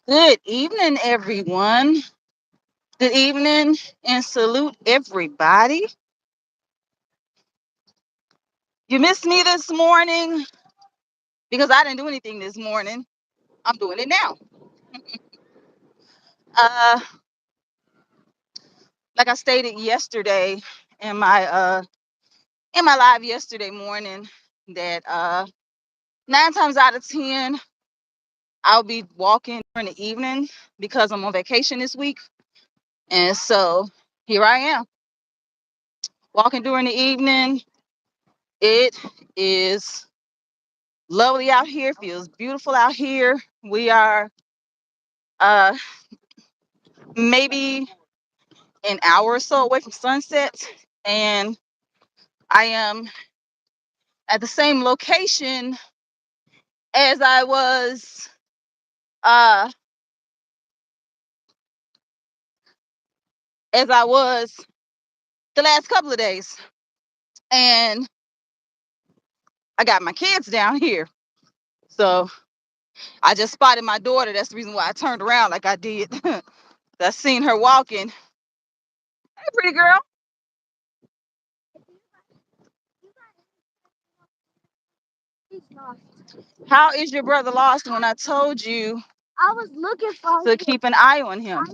Good evening, everyone. Good evening and salute everybody. You missed me this morning because I didn't do anything this morning. I'm doing it now. Uh, like I stated yesterday in my live yesterday morning that 9 times out of 10 I'll be walking during the evening because I'm on vacation this week, and so here I am walking during the evening. It is lovely out here, feels beautiful out here. We are uh maybe an hour or so away from sunset, and I am at the same location as I was uh as I was the last couple of days. And I got my kids down here. So I just spotted my daughter. That's the reason why I turned around like I did. I seen her walking. Hey, pretty girl. How is your brother lost when I told you I was looking for to keep an eye on him?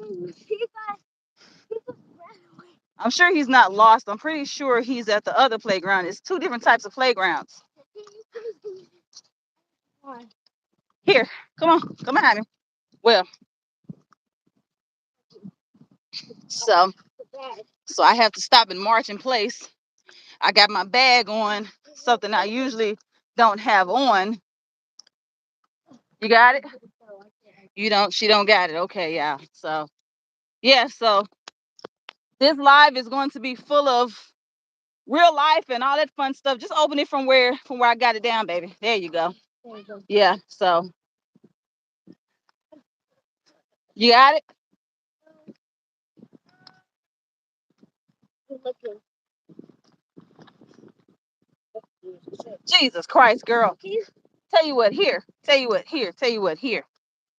I'm sure he's not lost. I'm pretty sure he's at the other playground. It's two different types of playgrounds. Here, come on, come behind me. Well, so I have to stop and march in place. I got my bag on, something I usually don't have on. You got it? You don't, she don't got it. Okay, yeah. So yeah, so this live is going to be full of real life and all that fun stuff. Just open it from where I got it down, baby. There you go. Yeah, so you got it? Jesus Christ, girl. Tell you what, here. Tell you what, here. Tell you what, here.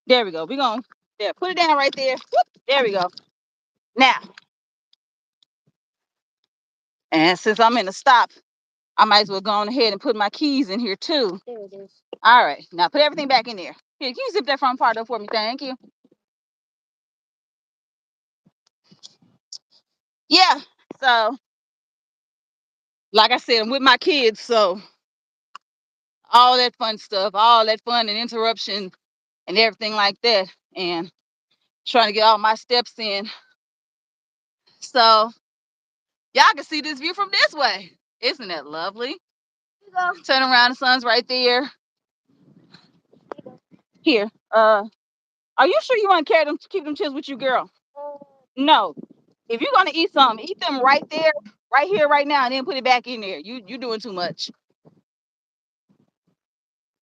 There we go. We're going to, there, put it down right there. Whoop, there we go. Now, and since I'm in a stop, I might as well go on ahead and put my keys in here too. There it is. All right. Now put everything back in there. Here, can you zip that front part up for me? Thank you. Yeah. So, like I said, I'm with my kids. So, all that fun stuff, all that fun and interruption and everything like that. And trying to get all my steps in. So, y'all can see this view from this way. Isn't that lovely? Turn around, the sun's right there. Here. Are you sure you want to carry them, keep them chips with you, girl? No. If you're gonna eat something, eat them right there, right here, right now, and then put it back in there. You doing too much.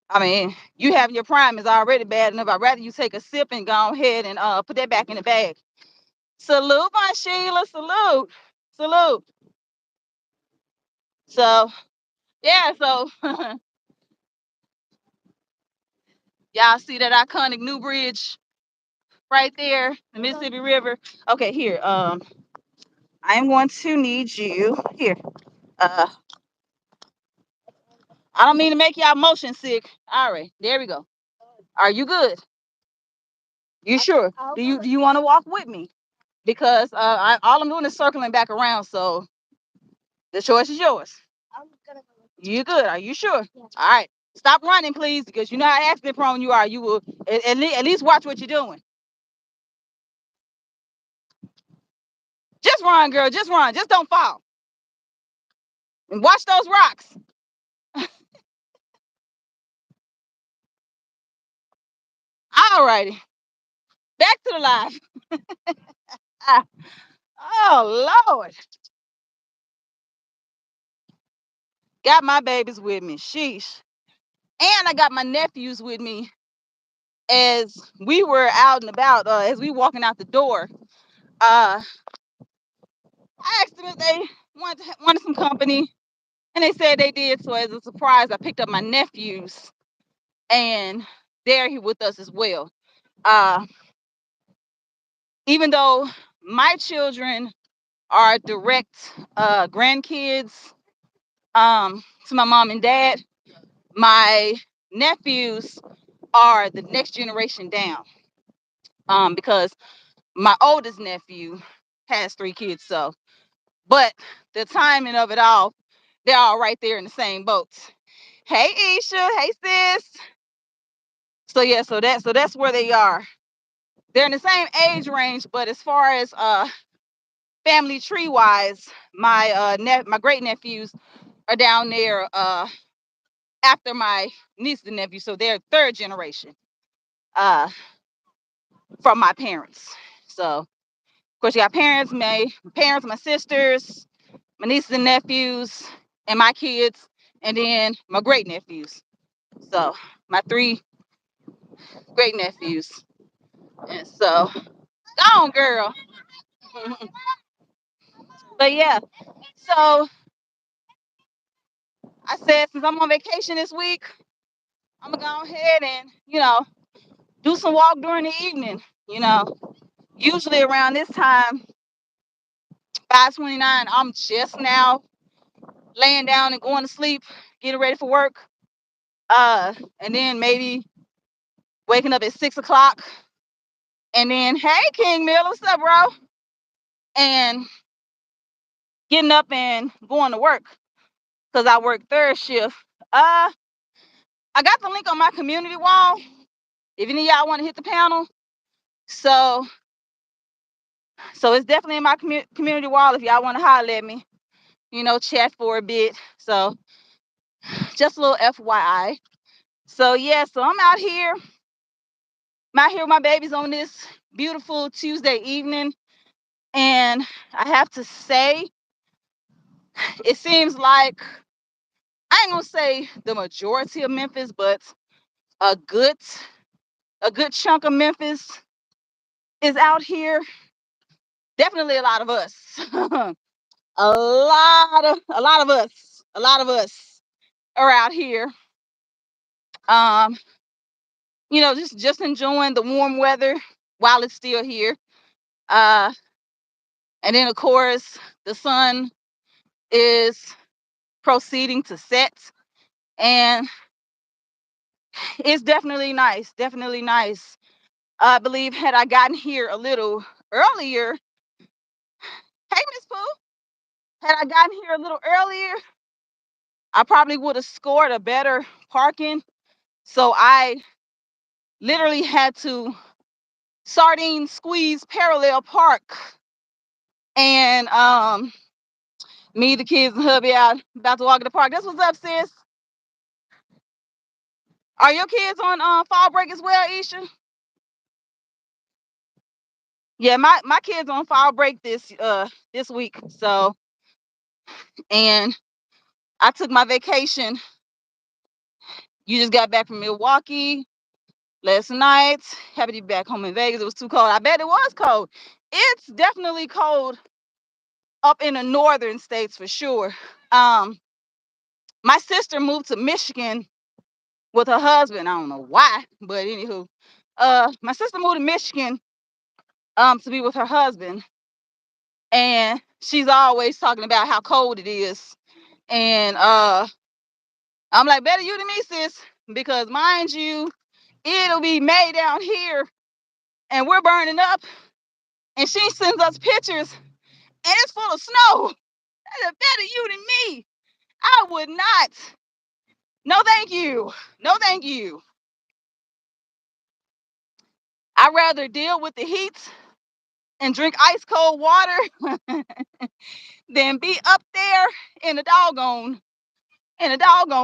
I mean, you having your prime is already bad enough. I'd rather you take a sip and go ahead and put that back in the bag. Salute, my Sheila. Salute. Salute. So yeah, so y'all see that iconic new bridge right there, the Mississippi River. Okay, here. I'm going to need you here. Uh I don't mean to make y'all motion sick. All right, there we go. Are you good? You sure? Do you want to walk with me? Because all I'm doing is circling back around, so the choice is yours. You good? Are you sure? All right. Stop running, please, because you know how accident prone you are. You will at least watch what you're doing. Just run, girl. Just run. Just don't fall. And watch those rocks. All righty. Back to the live. Ah, oh, Lord. Got my babies with me. Sheesh. And I got my nephews with me as we were out and about, as we walking out the door. I asked them if they wanted some company, and they said they did. So as a surprise, I picked up my nephews and they're here with us as well. Uh, Even though my children are direct grandkids to my mom and dad, my nephews are the next generation down, because my oldest nephew has 3 kids. So, but the timing of it all, they're all right there in the same boat. Hey Isha, hey sis. So yeah, so that's where they are. They're in the same age range, but as far as family tree wise, my great nephews are down there after my niece and nephew, so they're third generation uh from my parents. So of course you got my sisters, my nieces and nephews, and my kids, and then my great nephews. So my 3 great nephews. And so go on, girl. But yeah, so I said since I'm on vacation this week, I'm gonna go ahead and do some walk during the evening. You know, usually around this time, 5:29, I'm just now laying down and going to sleep, getting ready for work. And then maybe waking up at 6 o'clock, and then hey King Mill, what's up, bro? And getting up and going to work because I work third shift. I got the link on my community wall. If any of y'all want to hit the panel, so it's definitely in my community wall. If y'all want to holler at me, chat for a bit. So just a little FYI. So yeah, so I'm out here. I'm out here with my babies on this beautiful Tuesday evening, and I have to say, it seems like I ain't gonna say the majority of Memphis, but a good chunk of Memphis is out here. Definitely a lot of us. A lot of us are out here. Um, just enjoying the warm weather while it's still here. Uh, and then of course the sun is proceeding to set, and it's definitely nice. Definitely nice. I believe had I gotten here a little earlier, hey Miss Pooh, had I gotten here a little earlier, I probably would have scored a better parking. So I literally had to sardine squeeze parallel park, and me, the kids, and hubby out about to walk in the park. That's what's up, sis. Are your kids on fall break as well, Isha? Yeah, my kids on fall break this week. So, and I took my vacation. You just got back from Milwaukee last night. Happy to be back home in Vegas. It was too cold. I bet it was cold. It's definitely cold up in the northern states for sure. My sister moved to Michigan with her husband. I don't know why, but anywho, my sister moved to Michigan to be with her husband, and she's always talking about how cold it is. And I'm like, better you than me, sis, because mind you, it'll be May down here, and we're burning up. And she sends us pictures, and it's full of snow. Better you than me. I would not. No, thank you. No, thank you. I'd rather deal with the heat and drink ice cold water than be up there in the doggone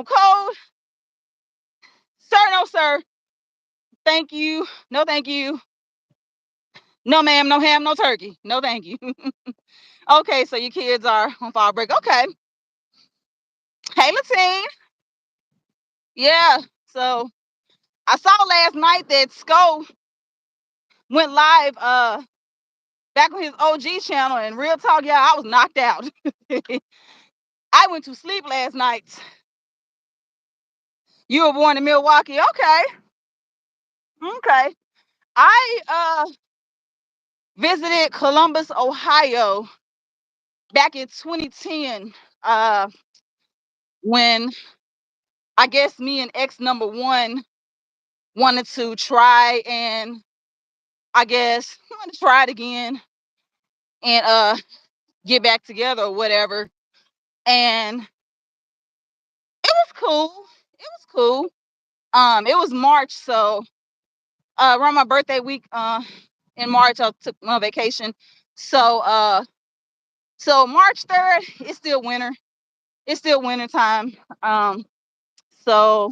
cold. Sir, no, sir. Thank you. No, thank you. No, ma'am. No ham, no turkey. No, thank you. Okay, so your kids are on fall break. Okay. Hey, Latine. Yeah. So I saw last night that Sko went live back on his OG channel, and real talk, y'all, I was knocked out. I went to sleep last night. You were born in Milwaukee. Okay. Okay. I visited Columbus, Ohio back in 2010, when I guess me and ex number one wanted to try and I guess want to try it again and get back together or whatever. And it was cool. It was cool. It was March, so around my birthday week, in March, I took my vacation. So so March 3rd, it's still winter. It's still winter time. So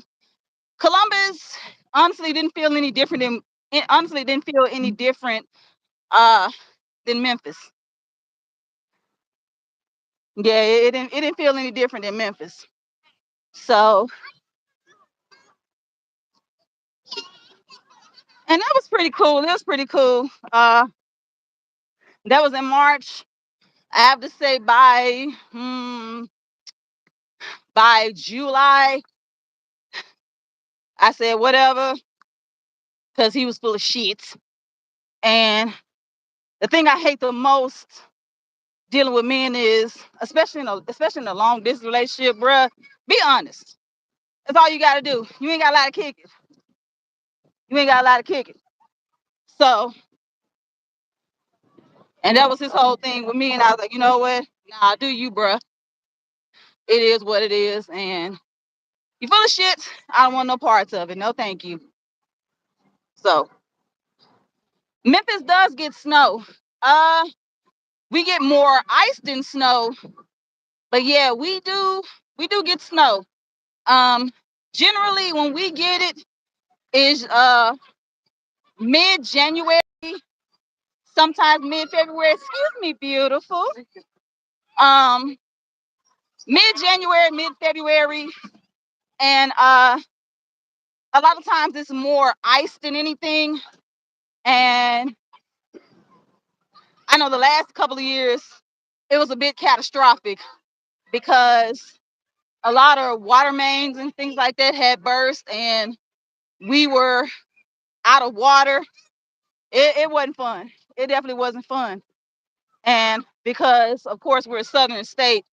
Columbus honestly didn't feel any different than it honestly didn't feel any different uh than Memphis. Yeah, it didn't feel any different than Memphis. So and that was pretty cool. It was pretty cool. That was in March. I have to say by July, I said whatever, because he was full of shit. And the thing I hate the most dealing with men is, especially in a long distance relationship, bruh, be honest. That's all you gotta do. You ain't got a lot of kick it. You ain't got a lot of kick it. So, and that was his whole thing with me. And I was like, you know what? Nah, do you, bruh. It is what it is. And you full of shit. I don't want no parts of it. No, thank you. So Memphis does get snow. Uh, we get more ice than snow, but yeah, we do get snow. Um, Generally when we get it is mid-January, sometimes mid-February. Excuse me, beautiful. Um, Mid-January, mid-February, and a lot of times it's more ice than anything. And I know the last couple of years it was a bit catastrophic because a lot of water mains and things like that had burst, and we were out of water. It wasn't fun. It definitely wasn't fun. And because, of course, we're a southern state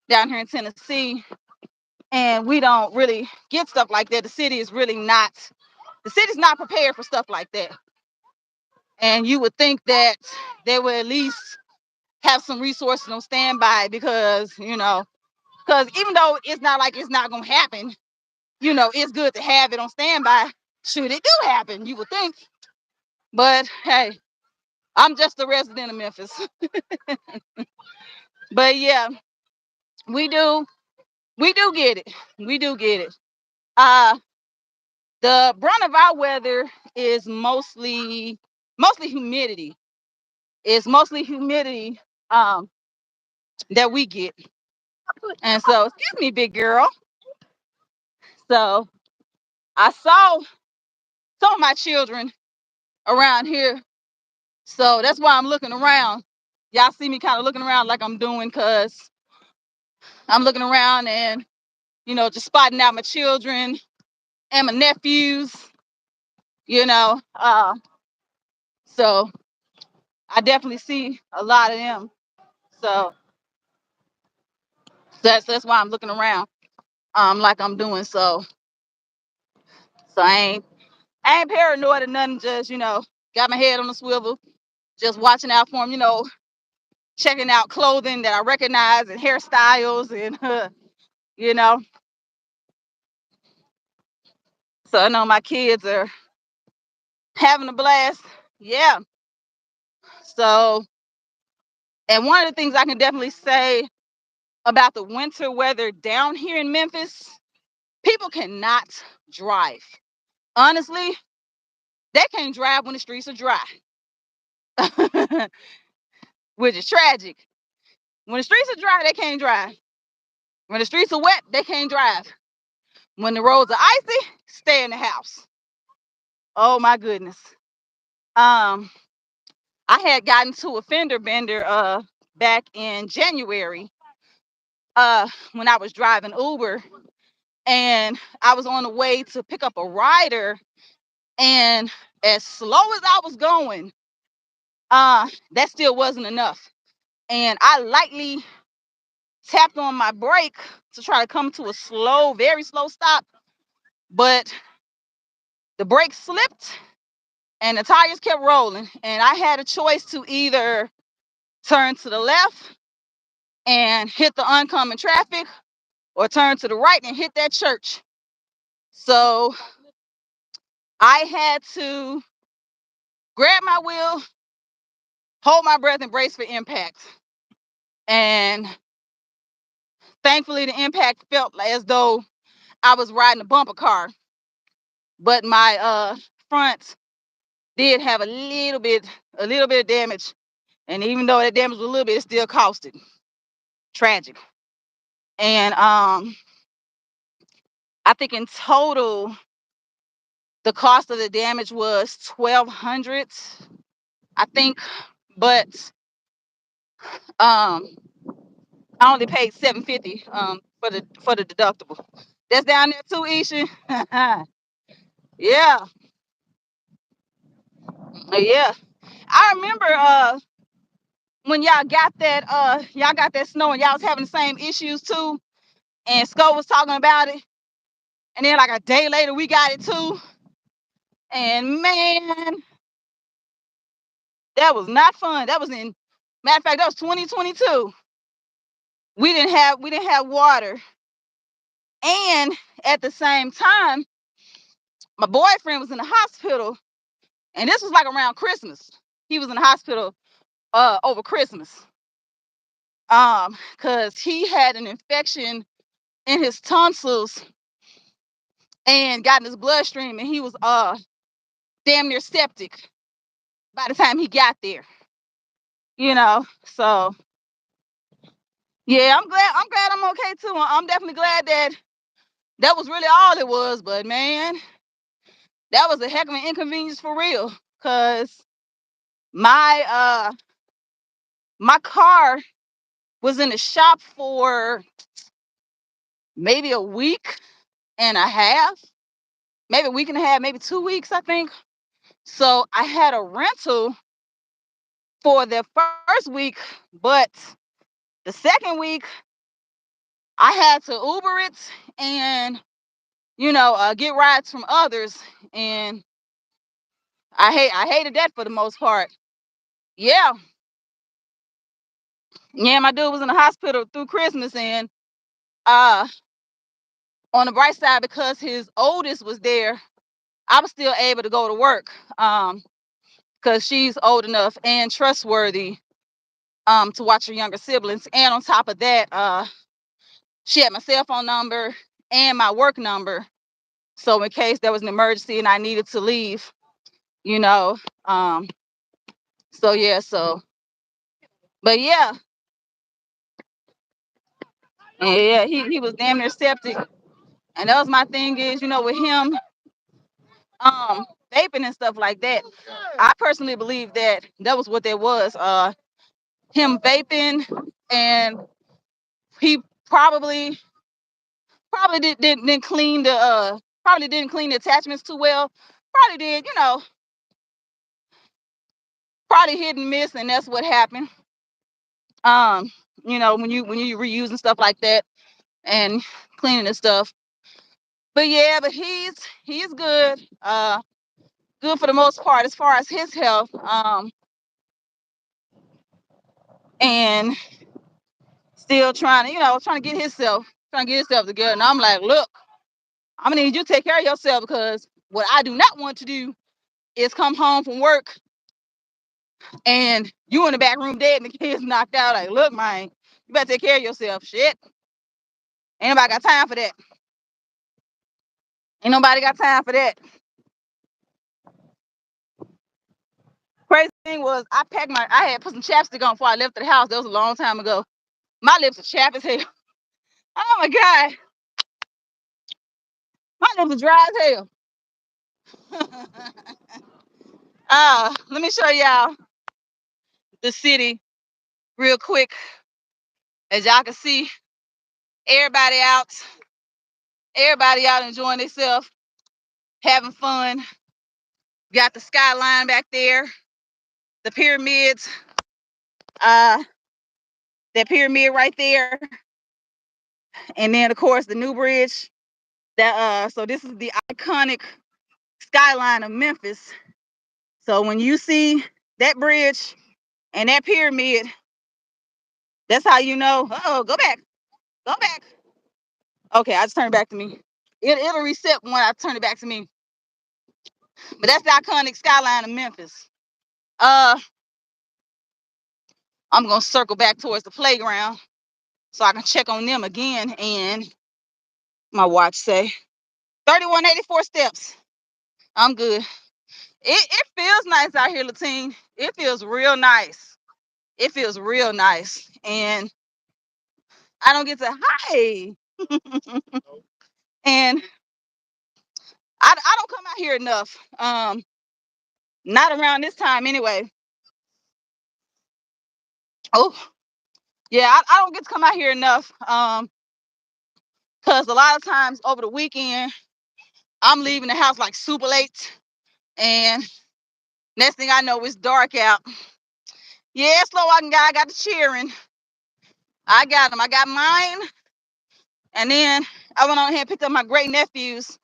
down here in Tennessee, and we don't really get stuff like that. The city's not prepared for stuff like that. And you would think that they would at least have some resources on standby because even though it's not like it's not going to happen, it's good to have it on standby should it do happen, you would think. But hey, I'm just a resident of Memphis. But yeah, we do we do get it. We do get it. Uh the brunt of our weather is mostly humidity. It's mostly humidity um that we get. And so, excuse me, big girl. So I saw some of my children around here. So that's why I'm looking around. Y'all see me kind of looking around like I'm doing, because I'm looking around and, just spotting out my children and my nephews, you know. So I definitely see a lot of them. So that's why I'm looking around like I'm doing. So I ain't paranoid or nothing, just, got my head on the swivel, just watching out for them, checking out clothing that I recognize and hairstyles and you know. So I know my kids are having a blast. Yeah. So, and one of the things I can definitely say about the winter weather down here in Memphis, people cannot drive. Honestly, they can't drive when the streets are dry, which is tragic. When the streets are dry, they can't drive. When the streets are wet, they can't drive. When the roads are icy, stay in the house. Oh my goodness. Um, I had gotten to a fender bender back in January when I was driving Uber, and I was on the way to pick up a rider, and as slow as I was going, that still wasn't enough. And I lightly tapped on my brake to try to come to a slow, very slow stop, but the brake slipped and the tires kept rolling. And I had a choice to either turn to the left and hit the oncoming traffic or turn to the right and hit that church. So I had to grab my wheel, hold my breath, and brace for impact. And thankfully, the impact felt as though I was riding a bumper car, but my front did have a little bit of damage. And even though that damage was a little bit, it still costed. Tragic. And I think in total, the cost of the damage was $1,200, I think. But I only paid $750 for the deductible. That's down there too, Isha. Yeah, yeah. I remember when y'all got that snow and y'all was having the same issues too, and Sco was talking about it, and then like a day later we got it too. And man, that was not fun. That was matter of fact, that was 2022. We didn't have water. And at the same time, my boyfriend was in the hospital, and this was like around Christmas. He was in the hospital over Christmas. Because he had an infection in his tonsils and got in his bloodstream, and he was damn near septic by the time he got there. So yeah, I'm glad I'm okay too. I'm definitely glad that was really all it was, but man, that was a heck of an inconvenience for real. Cause my my car was in the shop for maybe a week and a half, maybe a week and a half, maybe 2 weeks, I think. So I had a rental for the first week, but the second week I had to Uber it and get rides from others, and I hated that for the most part. Yeah, yeah, my dude was in the hospital through Christmas, and uh, on the bright side, because his oldest was there, I was still able to go to work, because she's old enough and trustworthy to watch her younger siblings. And on top of that, she had my cell phone number and my work number, so in case there was an emergency and I needed to leave, you know. So yeah, but yeah, yeah, he was damn near septic. And that was my thing is, with him vaping and stuff like that, I personally believe that was what that was. Him vaping, and he probably didn't clean the attachments too well. Probably did, probably hit and miss, and that's what happened. Um, when you reusing stuff like that and cleaning the stuff. But yeah, but he's good. Good for the most part as far as his health. And still trying to get himself together. And I'm like, look, I'm gonna need you to take care of yourself, because what I do not want to do is come home from work and you in the back room dead and the kids knocked out. Like, look, man, you better take care of yourself. Shit. Ain't nobody got time for that. Ain't nobody got time for that. Crazy thing was I had put some chapstick on before I left the house. That was a long time ago. My lips are chapped as hell. Oh my God. My lips are dry as hell. Let me show y'all the city real quick. As y'all can see, everybody out Everybody out enjoying themselves, having fun. Got the skyline back there, the pyramids, that pyramid right there, and then of course the new bridge. That so this is the iconic skyline of Memphis. So when you see that bridge and that pyramid, that's how you know. Oh, go back, go back. Okay, I just turned it back to me. It'll reset when I turn it back to me. But that's the iconic skyline of Memphis. Uh, I'm gonna circle back towards the playground so I can check on them again. And my watch say 3184 steps. I'm good. It feels nice out here, Latine. It feels real nice. It feels real nice. And I don't get to hi. And I don't come out here enough. Not around this time anyway. Oh, yeah, I don't get to come out here enough. Because a lot of times over the weekend, I'm leaving the house like super late. And next thing I know, it's dark out. Yeah, slow walking guy got the cheering. I got them. I got mine. And then I went on ahead and picked up my great nephews, so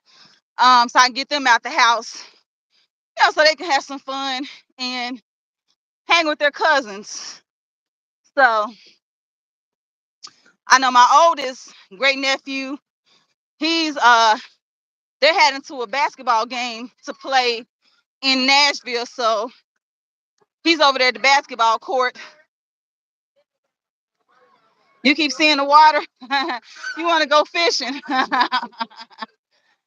I can get them out the house, so they can have some fun and hang with their cousins. So I know my oldest great nephew, he's they're heading to a basketball game to play in Nashville. So he's over there at the basketball court. You keep seeing the water. You want to go fishing.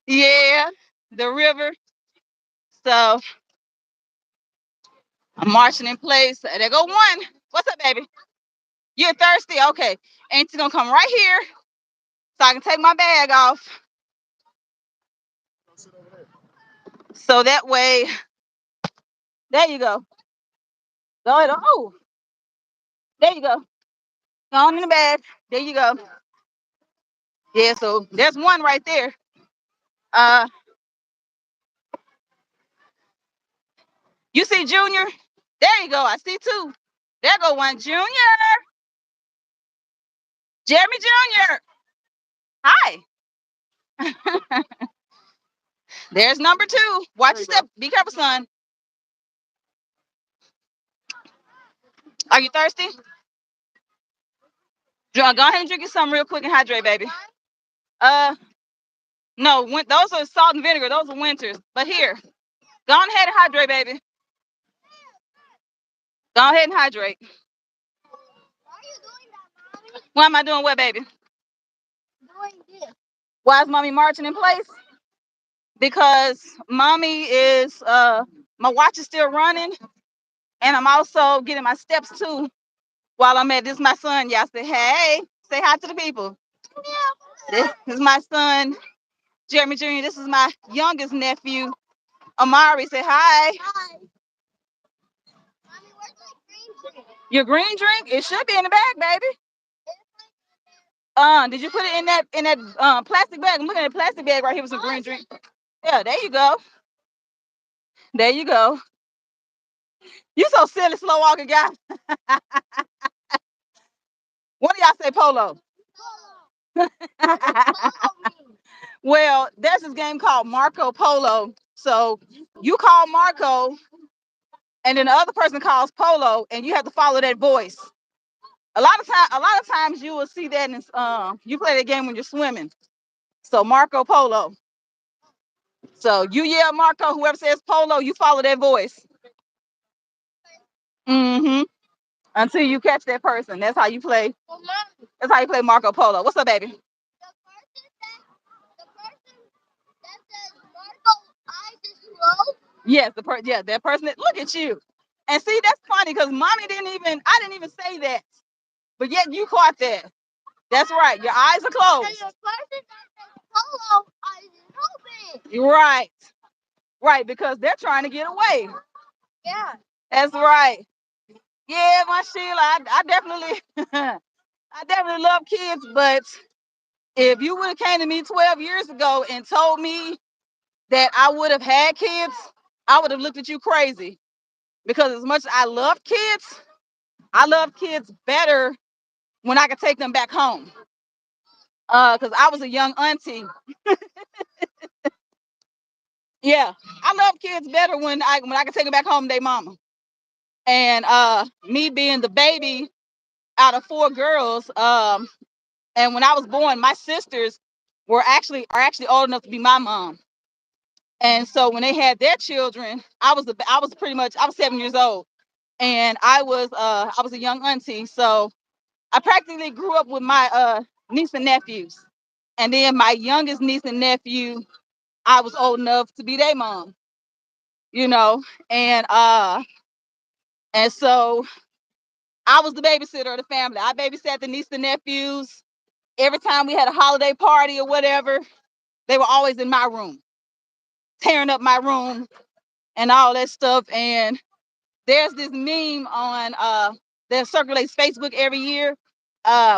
Yeah, the river. So I'm marching in place. There go one. What's up, baby? You're thirsty? Okay. Auntie's gonna come right here so I can take my bag off. So that way, there you go. Go ahead. Oh, there you go. Go on in the bag. There you go. Yeah, so there's one right there. Uh, you see Junior? There you go. I see two. There go one. Junior. Jeremy Jr. Hi. There's number two. Watch your step. Be careful, son. Are you thirsty? Go ahead and drink you something real quick and hydrate, baby. No, those are salt and vinegar. Those are winters. But here, go on ahead and hydrate, baby. Go ahead and hydrate. Why are you doing that, Mommy? Why am I doing what, baby? Doing this. Why is Mommy marching in place? Because Mommy is, my watch is still running. And I'm also getting my steps too while I'm at this. My son, y'all say, hey, say hi to the people. Yeah. This is my son, Jeremy Jr. This is my youngest nephew, Amari. Say hi. Hi. Mommy, where's my green drink? Your green drink? It should be in the bag, baby. Did you put it in that plastic bag? I'm looking at the plastic bag right here with some green drink. Yeah, there you go. There you go. You so silly, slow walking guy. What do y'all say, Polo? Well, there's this game called Marco Polo. So you call Marco, and then the other person calls Polo, and you have to follow that voice. A lot of times you will see that in you play that game when you're swimming. So Marco Polo. So you yell Marco, whoever says Polo, you follow that voice. Mm-hmm. Until you catch that person. That's how you play. That's how you play Marco Polo. What's up, baby? Yes, that person. Look at you. And see, that's funny because Mommy I didn't even say that. But yet you caught that. That's right. Your eyes are closed. Right. Right, because they're trying to get away. Yeah. That's right. Yeah, my Sheila, I definitely I definitely love kids, but If you would have came to me 12 years ago and told me that I would have had kids, I would have looked at you crazy. Because as much as I love kids better when I could take them back home. Because I was a young auntie. Yeah, I love kids better when I can take them back home to their mama. And me being the baby out of 4 girls, and when I was born, my sisters are actually old enough to be my mom. And so when they had their children, I was 7 years old, and I was a young auntie. So I practically grew up with my niece and nephews. And then my youngest niece and nephew, I was old enough to be their mom, you know. And and so I was the babysitter of the family. I babysat the niece and nephews. Every time we had a holiday party or whatever, they were always in my room, tearing up my room and all that stuff. And there's this meme on that circulates Facebook every year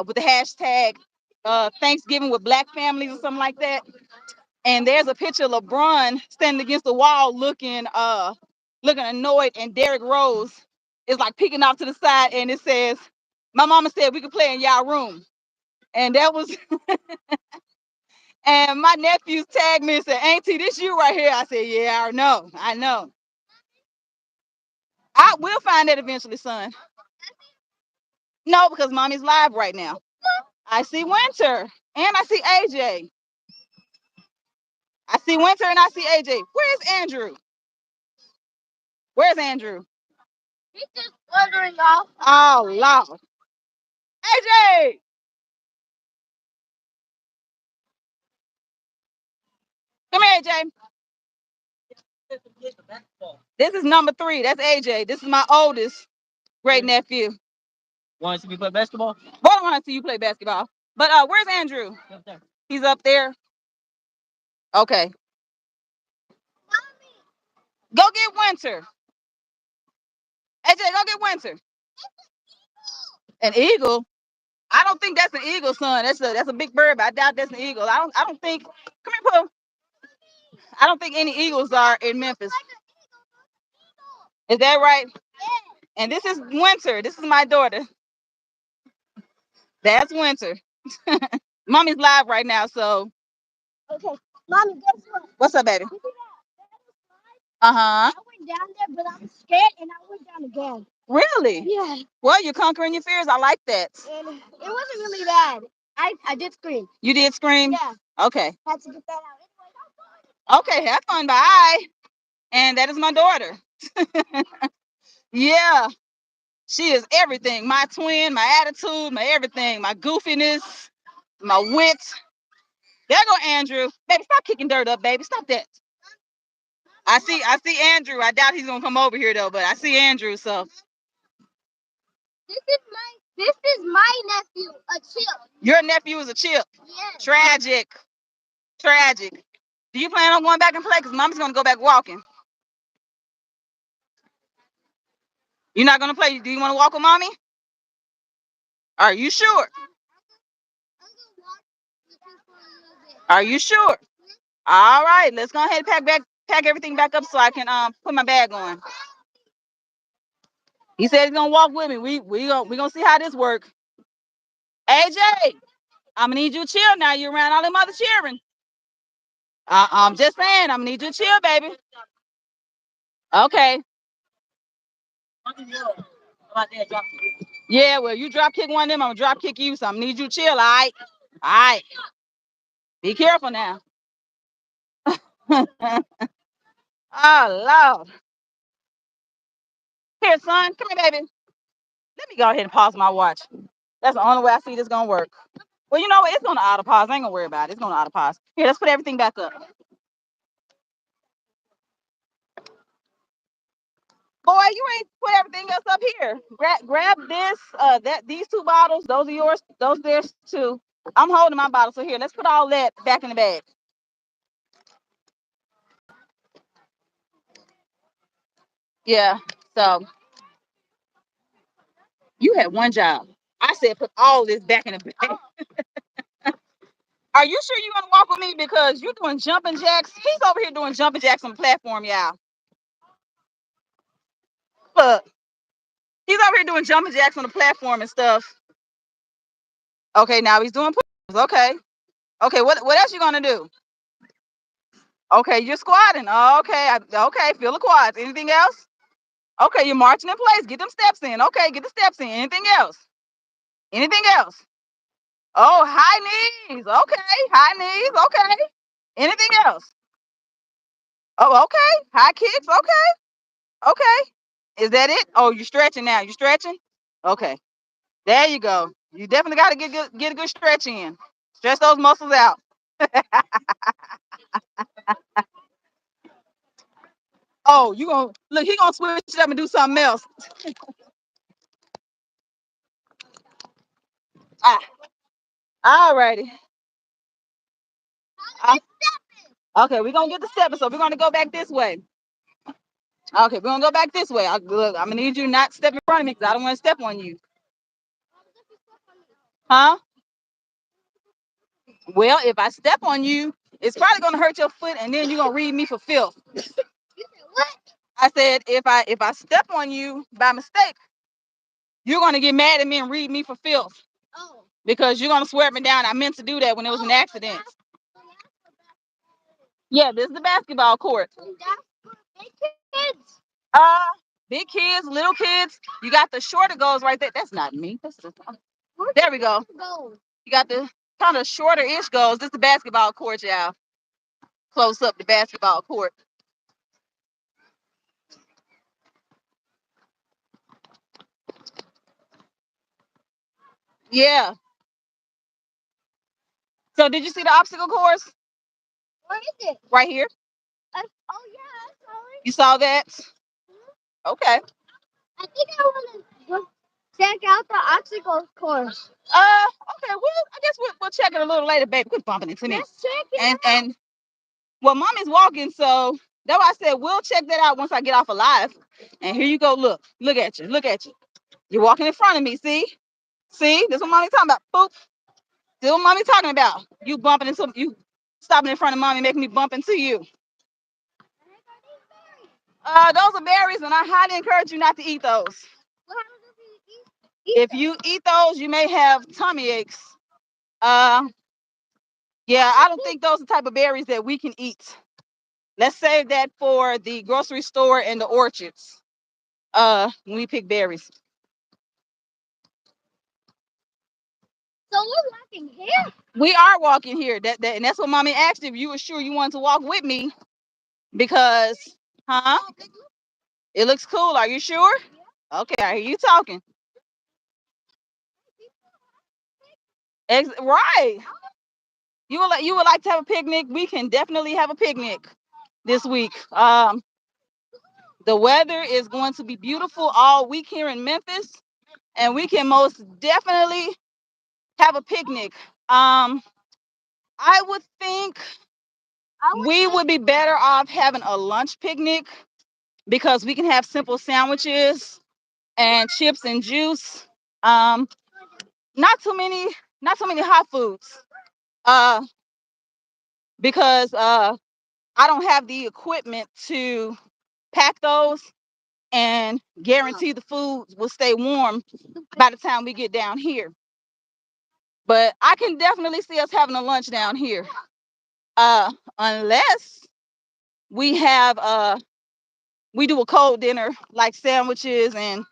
with the hashtag Thanksgiving with Black families or something like that. And there's a picture of LeBron standing against the wall looking annoyed, and Derrick Rose is like peeking off to the side, and it says, "My mama said we could play in y'all room." And that was and my nephews tagged me and said, "Auntie, this you right here." I said, "Yeah, I know. I know. I will find that eventually, son." No, because mommy's live right now. I see Winter and I see AJ. I see Winter and I see AJ. Where's Andrew? Where's Andrew? He's just wandering off. Oh, Lord. AJ! Come here, AJ. This is number 3. That's AJ. This is my oldest great nephew. Want to see me play basketball? Boy, I want to see you play basketball. But where's Andrew? Up there. He's up there. Okay. Go get Winter. AJ, go get Winter. An eagle? I don't think that's an eagle, son. That's a big bird, but I doubt that's an eagle. I don't think. Come here, Pooh. I don't think any eagles are in Memphis. Is that right? And this is Winter. This is my daughter. That's Winter. Mommy's live right now, so. Okay. Mommy, guess what? What's up, baby? Uh-huh. I went down there, but I was scared and I went down again. Really? Yeah. Well, you're conquering your fears. I like that. And it wasn't really bad. I did scream. You did scream? Yeah. Okay. Had to get that out. Okay, have fun. Bye. And that is my daughter. Yeah. She is everything. My twin, my attitude, my everything, my goofiness, my wit. There go Andrew. Baby, stop kicking dirt up, baby. Stop that. I see Andrew. I doubt he's gonna come over here though, but I see Andrew, so. This is my nephew, a chip. Your nephew is a chip? Yes. Tragic. Tragic. Do you plan on going back and play? Because Mom's gonna go back walking. You're not gonna play? Do you want to walk with Mommy? Are you sure? Are you sure? All right, let's go ahead and pack everything back up so I can put my bag on. He said he's gonna walk with me. We gonna see how this works. AJ, I'm gonna need you to chill now. You're around all them other cheering. I'm just saying, I'm gonna need you to chill, baby. Okay. Yeah, well, you drop kick one of them, I'm gonna drop kick you. So I'm gonna need you to chill, all right? All right. Be careful now. Oh Lord. Here, son. Come here, baby. Let me go ahead and pause my watch. That's the only way I see this gonna work. Well, you know what? It's gonna auto pause. I ain't gonna worry about it. It's gonna auto pause. Here, let's put everything back up. Boy, you ain't put everything else up here. Grab this, these 2 bottles. Those are yours. Those there's 2. I'm holding my bottle. So here, let's put all that back in the bag. Yeah. So you had one job. I said put all this back in the bag. Are you sure you want to walk with me? Because you're doing jumping jacks. He's over here doing jumping jacks on the platform, y'all. Look, he's over here doing jumping jacks on the platform and stuff. Okay, now he's doing push-ups. Okay. Okay, what else you gonna do? Okay, you're squatting. Okay, okay, feel the quads. Anything else? Okay, you're marching in place. Get them steps in. Okay, get the steps in. Anything else? Anything else? Oh, high knees. Okay, high knees. Okay. Anything else? Oh, okay. High kicks. Okay. Okay. Is that it? Oh, you're stretching now. You're stretching? Okay. There you go. You definitely got to get a good stretch in. Stretch those muscles out. Oh, you gonna look, he gonna switch it up and do something else. Ah, all righty. Okay, we're gonna get the stepping, so we're gonna go back this way. Okay, we're gonna go back this way. Look, I'm gonna need you not step in front of me because I don't want to step on you. Huh? Well, if I step on you, it's probably gonna hurt your foot, and then you're gonna read me for filth. What? I said if I step on you by mistake, you're gonna get mad at me and read me for filth. Oh. Because you're gonna swear me down. I meant to do that when it was an accident. Yeah, this is the basketball court. Big kids. Big kids, little kids. You got the shorter goals right there. That's not me. That's just, there we go. You got the kind of shorter-ish goals. This is the basketball court, y'all. Close up the basketball court. Yeah. So did you see the obstacle course? Where is it? Right here. Oh yeah, I saw it. You saw that? Okay. I think I want to check out the obstacle course. Okay. Well, I guess we'll check it a little later, baby. Quit bumping into me. Let's check it out. And well, mommy's walking, so that's why I said we'll check that out once I get off of live. And here you go. Look at you. Look at you. You're walking in front of me. See, this is what mommy talking about. Boop. This is what mommy talking about. You bumping into you, stopping in front of mommy, making me bump into you. Those are berries, and I highly encourage you not to eat those. If you eat those, you may have tummy aches. Yeah, I don't think those are the type of berries that we can eat. Let's save that for the grocery store and the orchards. When we pick berries. So we're walking here. We are walking here. And that's what mommy asked if you were sure you wanted to walk with me. Because, huh? It looks cool. Are you sure? Okay, I hear you talking. Right. You would like to have a picnic? We can definitely have a picnic this week. The weather is going to be beautiful all week here in Memphis, and we can most definitely have a picnic. I would think we would be better off having a lunch picnic because we can have simple sandwiches and chips and juice. Not too many hot foods. Because I don't have the equipment to pack those and guarantee the food will stay warm by the time we get down here. But I can definitely see us having a lunch down here. Unless we have we do a cold dinner like sandwiches and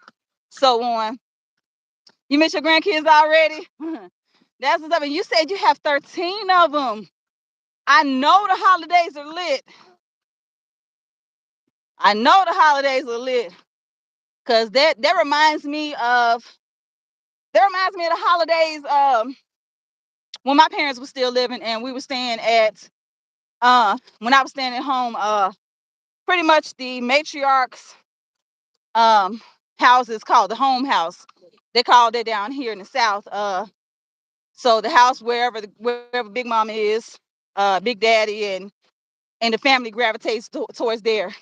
so on. You met your grandkids already? That's what's up. And you said you have 13 of them. I know the holidays are lit. I know the holidays are lit. Cause that reminds me of the holidays when my parents were still living and we were staying at when I was staying at home, pretty much the matriarch's house is called the home house. They called it down here in the South. So the house wherever Big Mama is, Big Daddy and the family gravitates towards there.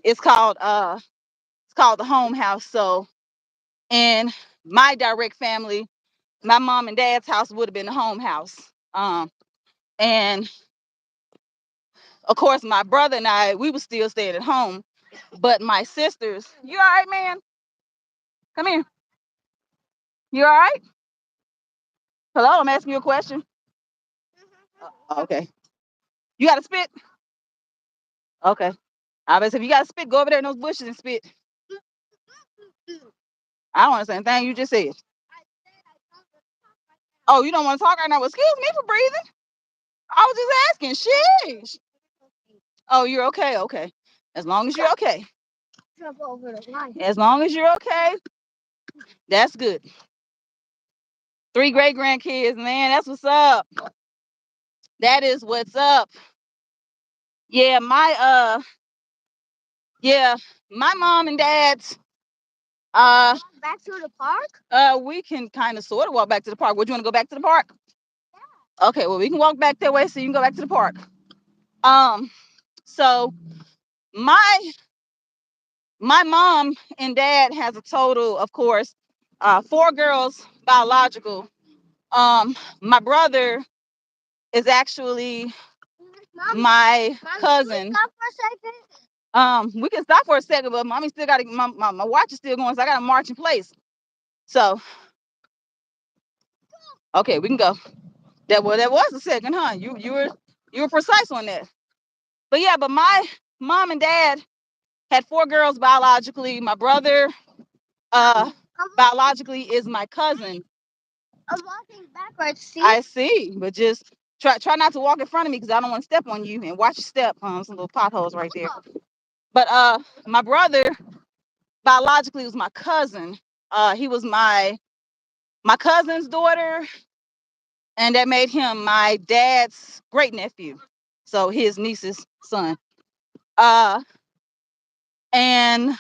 It's called the home house. So in my direct family, my mom and dad's house would have been the home house. And of course, my brother and I, we were still staying at home. But my sisters, you all right, man? Come here. You all right? Hello, I'm asking you a question. Okay. You got to spit? Okay. I bet if you got to spit, go over there in those bushes and spit. I don't understand anything you just said. Oh, you don't want to talk right now? Well, excuse me for breathing. I was just asking. Sheesh. Oh, you're okay. Okay. As long as you're okay. As long as you're okay, that's good. 3 great grandkids, man. That's what's up. That is what's up. Yeah, my mom and dad's back to the park. We can kind of sort of walk back to the park. Would you want to go back to the park? Yeah. Okay, well, we can walk back that way so you can go back to the park. So my mom and dad has a total, of course, 4 girls biological. My brother is actually my cousin. We can stop for a second, but mommy still got to. My watch is still going, so I got to march in place. So, okay, we can go. That was a second, huh? You were precise on that. But yeah, but my mom and dad had 4 girls biologically. My brother, biologically is my cousin. I'm walking backwards. See? I see, but just try not to walk in front of me because I don't want to step on you. And watch your step. Some little potholes right there. But my brother biologically was my cousin. He was my cousin's daughter, and that made him my dad's great nephew. So his niece's son. And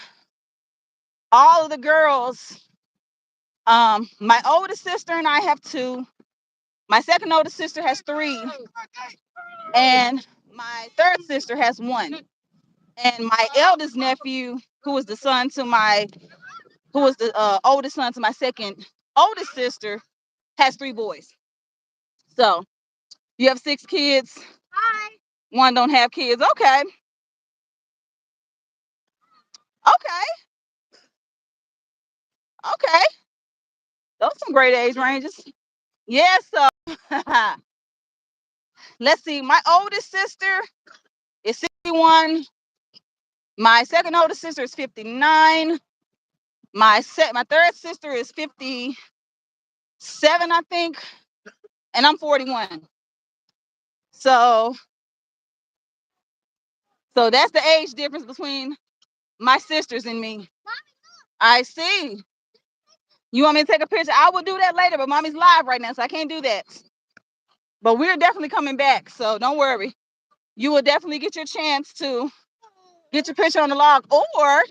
all of the girls, my oldest sister and I have 2. My second oldest sister has 3. And my third sister has 1. And my eldest nephew, who was the oldest son to my second oldest sister, has 3 boys. So you have 6 kids. Hi. 1 don't have kids. Okay. Okay. Those are some great age ranges. Yes. So let's see. My oldest sister is 61. My second oldest sister is 59. My third sister is 57, I think, and I'm 41. So that's the age difference between my sisters and me. I see. You want me to take a picture? I will do that later, but mommy's live right now, so I can't do that. But we're definitely coming back, so don't worry. You will definitely get your chance to get your picture on the log, or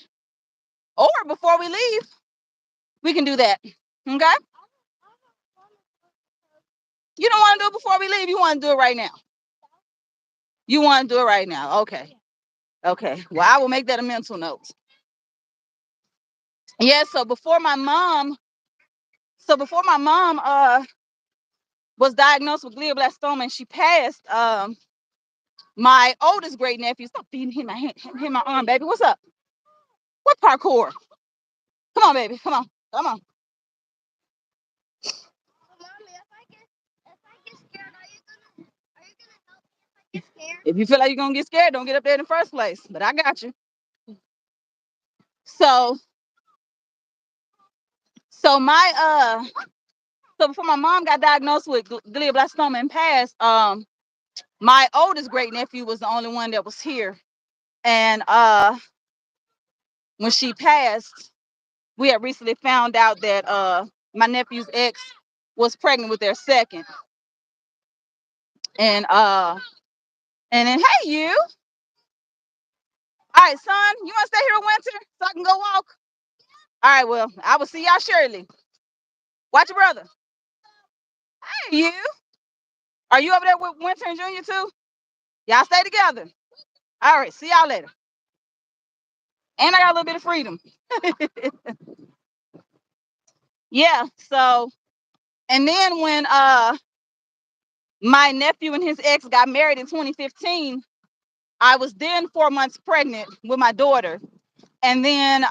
before we leave, we can do that. Okay? You don't want to do it before we leave. You want to do it right now. You want to do it right now. Okay. Okay. Well, I will make that a mental note. Yeah, so before my mom was diagnosed with glioblastoma and she passed, my oldest great nephew, stop beating him my arm, baby. What's up? What parkour? Come on, baby. Come on. Come on. Mommy, if I get scared, are you gonna help me if I get scared? If you feel like you're gonna get scared, don't get up there in the first place. But I got you. So before my mom got diagnosed with glioblastoma and passed, my oldest great nephew was the only one that was here. And when she passed, we had recently found out that my nephew's ex was pregnant with their second. And then hey, you. All right, son, you want to stay here in winter so I can go walk? All right, well, I will see y'all shortly. Watch your brother. Hey, you. Are you over there with Winter and Junior too? Y'all stay together. All right, see y'all later. And I got a little bit of freedom. Yeah, so, and then when My nephew and his ex got married in 2015. I was then 4 months pregnant with my daughter. And then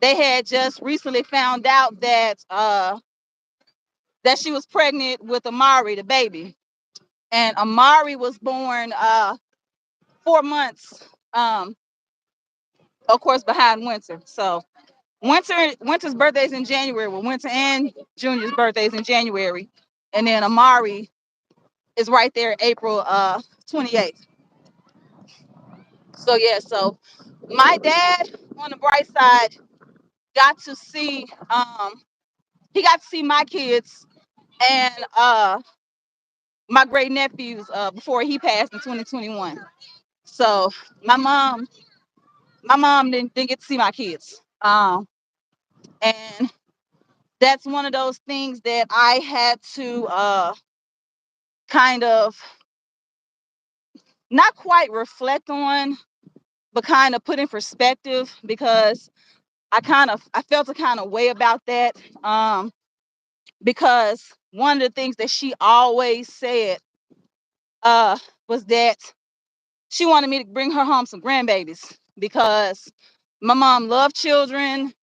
they had just recently found out that she was pregnant with Amari, the baby. And Amari was born 4 months, of course, behind Winter. So Winter's birthday is in January. Well, Winter and Junior's birthday is in January. And then Amari is right there, April 28th. So yeah, so my dad, on the bright side, got to see he got to see my kids and my great nephews before he passed in 2021. So my mom didn't get to see my kids. And that's one of those things that I had to kind of not quite reflect on, but kind of put in perspective, because I felt a kind of way about that. Because one of the things that she always said was that she wanted me to bring her home some grandbabies, because my mom loved children.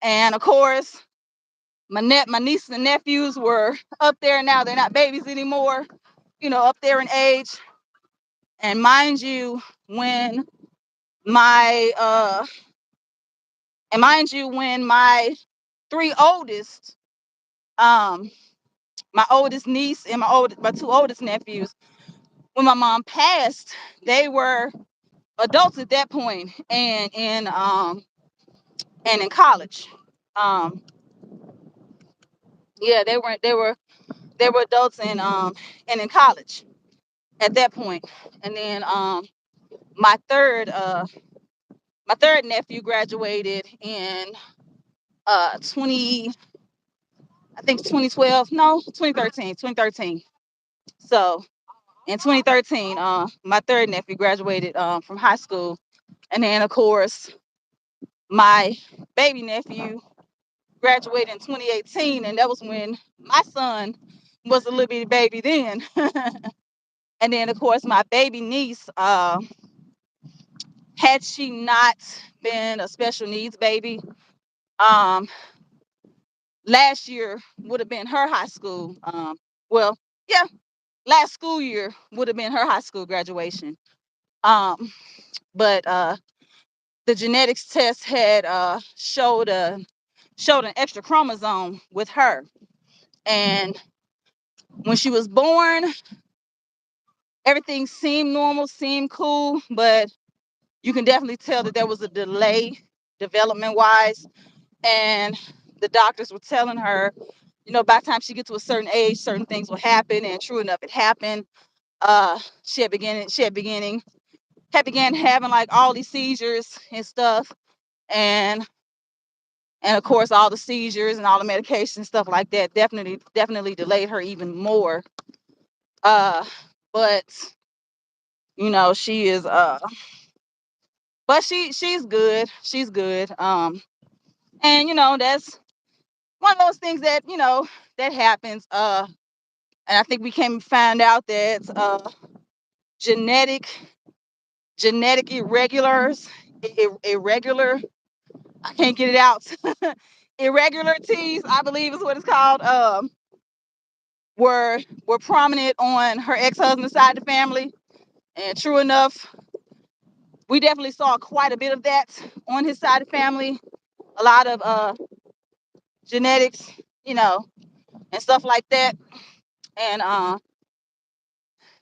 And of course, my nieces and nephews were up there now. They're not babies anymore, up there in age. And mind you, when my three oldest, my oldest niece and my two oldest nephews, when my mom passed, they were adults at that point, and in college. Um, yeah, they were adults and in college at that point. And then my third my third nephew graduated in 20 I think 2012, no, 2013. So in 2013, my third nephew graduated from high school. And then of course my baby nephew graduated in 2018, and that was when my son was a little bitty baby then. And then of course my baby niece, had she not been a special needs baby, um, last year would have been her high school. Well, yeah, last school year would have been her high school graduation. But the genetics test had showed an extra chromosome with her. And when she was born, everything seemed normal, seemed cool, but you can definitely tell that there was a delay development wise. And the doctors were telling her, by the time she gets to a certain age, certain things will happen. And true enough, it happened. She began having like all these seizures and stuff. And of course, all the seizures and all the medication stuff like that definitely delayed her even more. But she is but she's good. She's good. And that's one of those things that that happens. And I think we came to find out that genetic irregulars, irregular, I can't get it out. Irregularities, I believe is what it's called. Were prominent on her ex-husband's side of the family. And true enough, we definitely saw quite a bit of that on his side of the family. A lot of genetics, and stuff like that.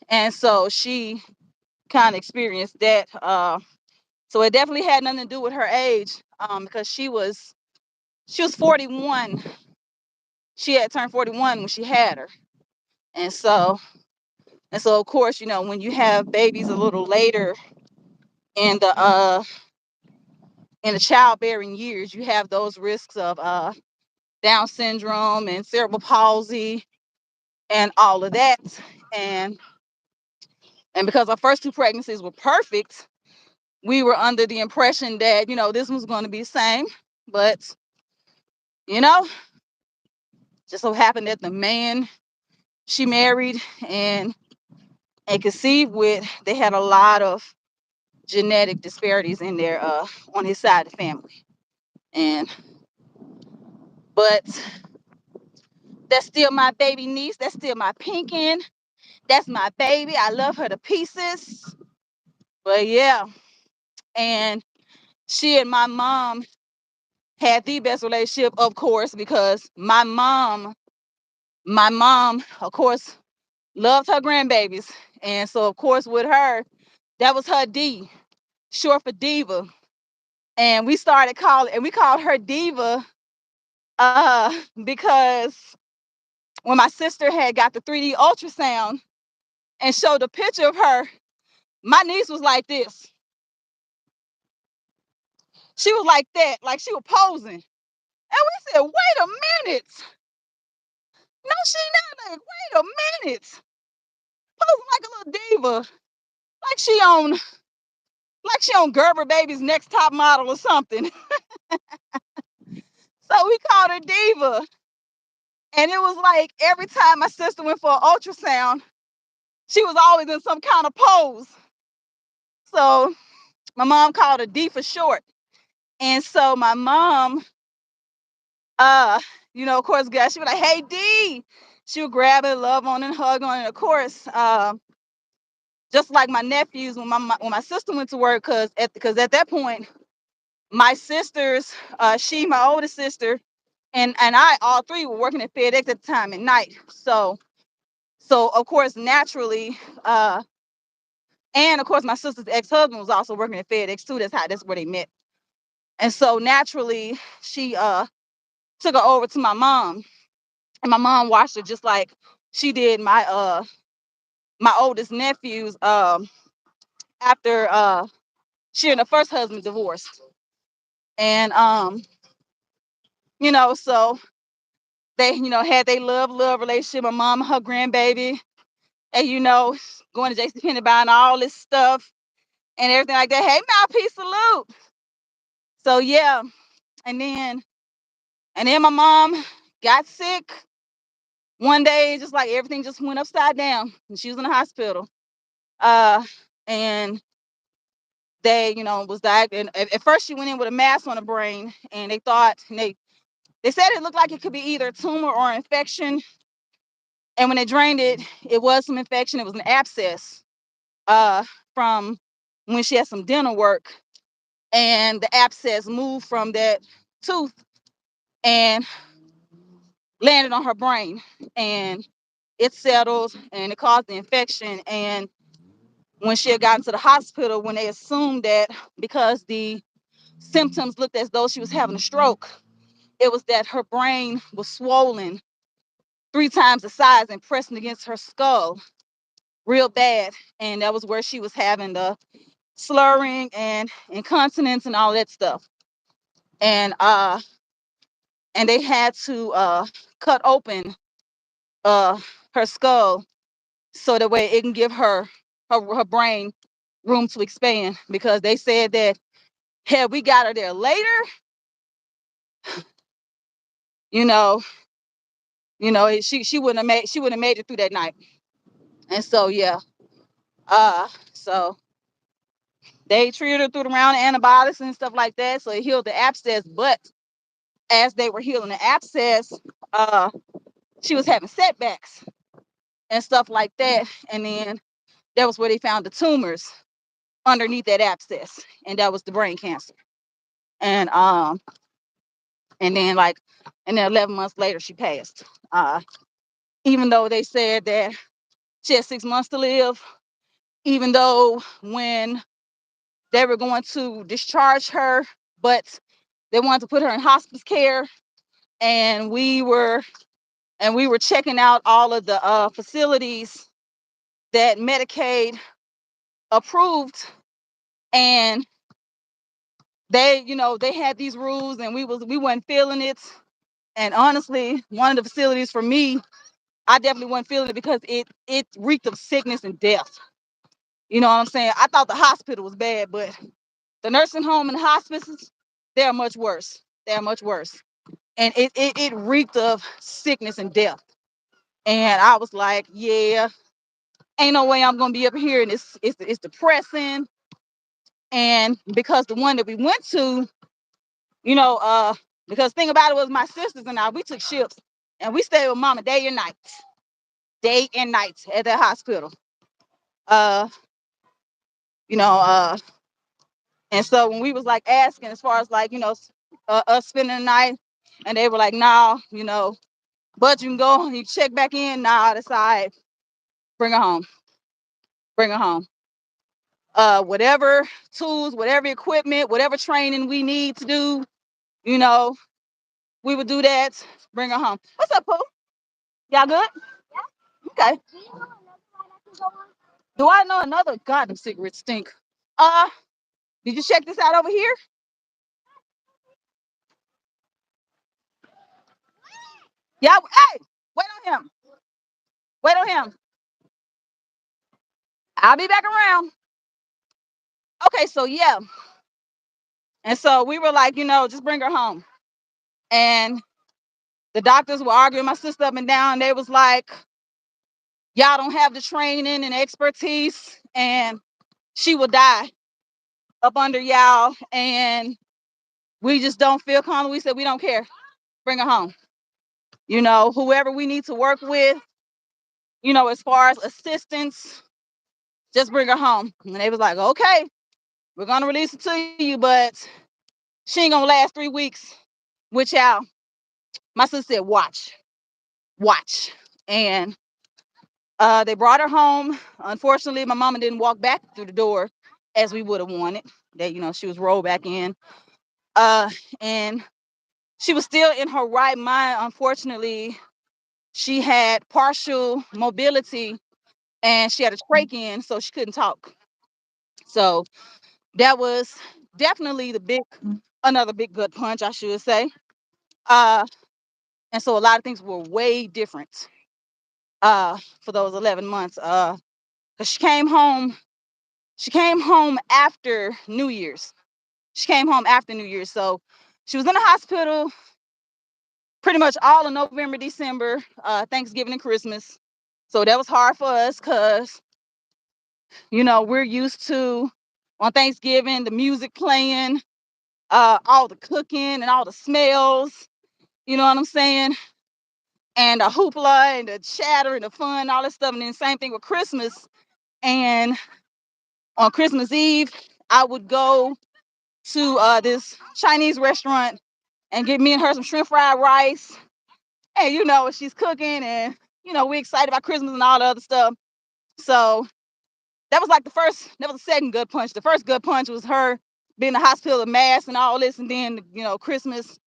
And so she kind of experienced that. So it definitely had nothing to do with her age, because she was 41. She had turned 41 when she had her. And so of course, when you have babies a little later in the childbearing years, you have those risks of Down syndrome and cerebral palsy and all of that. And because our first two pregnancies were perfect, we were under the impression that, this was going to be the same. But, just so happened that the man she married and conceived with, they had a lot of genetic disparities in there on his side of the family. And but that's still my baby niece. That's still my Pinkin. That's my baby. I love her to pieces. But yeah, and she and my mom had the best relationship, of course, because my mom, of course, loved her grandbabies. And so, of course, with her, that was her D, short for diva. And we called her Diva because when my sister had got the 3D ultrasound and showed a picture of her, my niece was like this. She was like that, like she was posing. And we said, wait a minute. No, she not. Like, wait a minute. Posing like a little diva. Like she on Gerber Baby's Next Top Model or something. So we called her Diva. And it was like every time my sister went for an ultrasound, she was always in some kind of pose. So my mom called her D for short. And so my mom, uh, of course, guys, she was like, hey D. She would grab it, love on and hug on it. Of course, just like my nephews, when my sister went to work, because at that point, my sisters, my oldest sister, and I, all three were working at FedEx at the time at night. So of course, naturally, and of course, my sister's ex-husband was also working at FedEx too. That's where they met. And so naturally, she took her over to my mom, and my mom watched her just like she did my oldest nephews after she and her first husband divorced. And so they, had they love relationship. My mom and her grandbaby, and going to JCPenney buying all this stuff and everything like that. Hey, mouthpiece, salute. So yeah, and then my mom got sick one day, just like everything just went upside down, and she was in the hospital. And they, was diagnosed. And at first, she went in with a mass on her brain, and they thought, and they said it looked like it could be either a tumor or infection. And when they drained it, it was some infection. It was an abscess from when she had some dental work, and the abscess moved from that tooth and landed on her brain, and it settled and it caused the infection. And when she had gotten to the hospital, when they assumed that because the symptoms looked as though she was having a stroke, it was that her brain was swollen 3 times the size and pressing against her skull real bad. And that was where she was having the slurring and incontinence and all that stuff. And they had to cut open her skull so that way it can give her brain room to expand, because they said that had we got her there later, you know, she wouldn't have made it through that night. And so yeah, so they treated her through the round of antibiotics and stuff like that, so it healed the abscess. But as they were healing the abscess, she was having setbacks and stuff like that. And then that was where they found the tumors underneath that abscess, and that was the brain cancer. And and then 11 months later she passed. Even though they said that she had 6 months to live, even though when they were going to discharge her, but they wanted to put her in hospice care, and we were checking out all of the facilities that Medicaid approved, and they had these rules, and we weren't feeling it. And honestly, one of the facilities for me, I definitely wasn't feeling it because it reeked of sickness and death. You know what I'm saying? I thought the hospital was bad, but the nursing home and the hospices, they're much worse. They're much worse. And it reeked of sickness and death. And I was like, yeah, ain't no way I'm gonna be up here, and it's depressing. And because the one that we went to, you know, because thing about it was my sisters and I, we took shifts and we stayed with mama day and night at that hospital. Uh, you know, and so when we was like asking as far as like, us spending the night, and they were like, nah, but you can go, you check back in, nah, that's all right, bring her home, bring her home. Whatever tools, whatever equipment, whatever training we need to do, you know, we would do that, bring her home. What's up, Pooh? Y'all good? Okay. Do I know another? God, them cigarettes stink. Uh, did you check this out over here? Yeah. Hey, wait on him. Wait on him. I'll be back around. Okay, so yeah. And so we were like, just bring her home. And the doctors were arguing my sister up and down. They was like, y'all don't have the training and expertise, and she will die up under y'all. And we just don't feel comfortable. We said, we don't care. Bring her home. Whoever we need to work with, as far as assistance, just bring her home. And they was like, okay, we're going to release it to you, but she ain't going to last 3 weeks with y'all. My sister said, watch. And they brought her home. Unfortunately, my mama didn't walk back through the door as we would have wanted. That, she was rolled back in. And she was still in her right mind. Unfortunately, she had partial mobility and she had a trach in, so she couldn't talk. So that was definitely another big gut punch, I should say. And so a lot of things were way different for those 11 months. 'Cause she came home after New Year's. So she was in the hospital pretty much all of November, December, Thanksgiving and Christmas. So that was hard for us because, we're used to on Thanksgiving, the music playing, all the cooking and all the smells, you know what I'm saying? And the hoopla and the chatter and the fun, all that stuff. And then same thing with Christmas. And on Christmas Eve, I would go to this Chinese restaurant and get me and her some shrimp fried rice. And she's cooking, and we excited about Christmas and all the other stuff. So that was like that was the second gut punch. The first gut punch was her being in the hospital, the mass and all this, and then Christmas.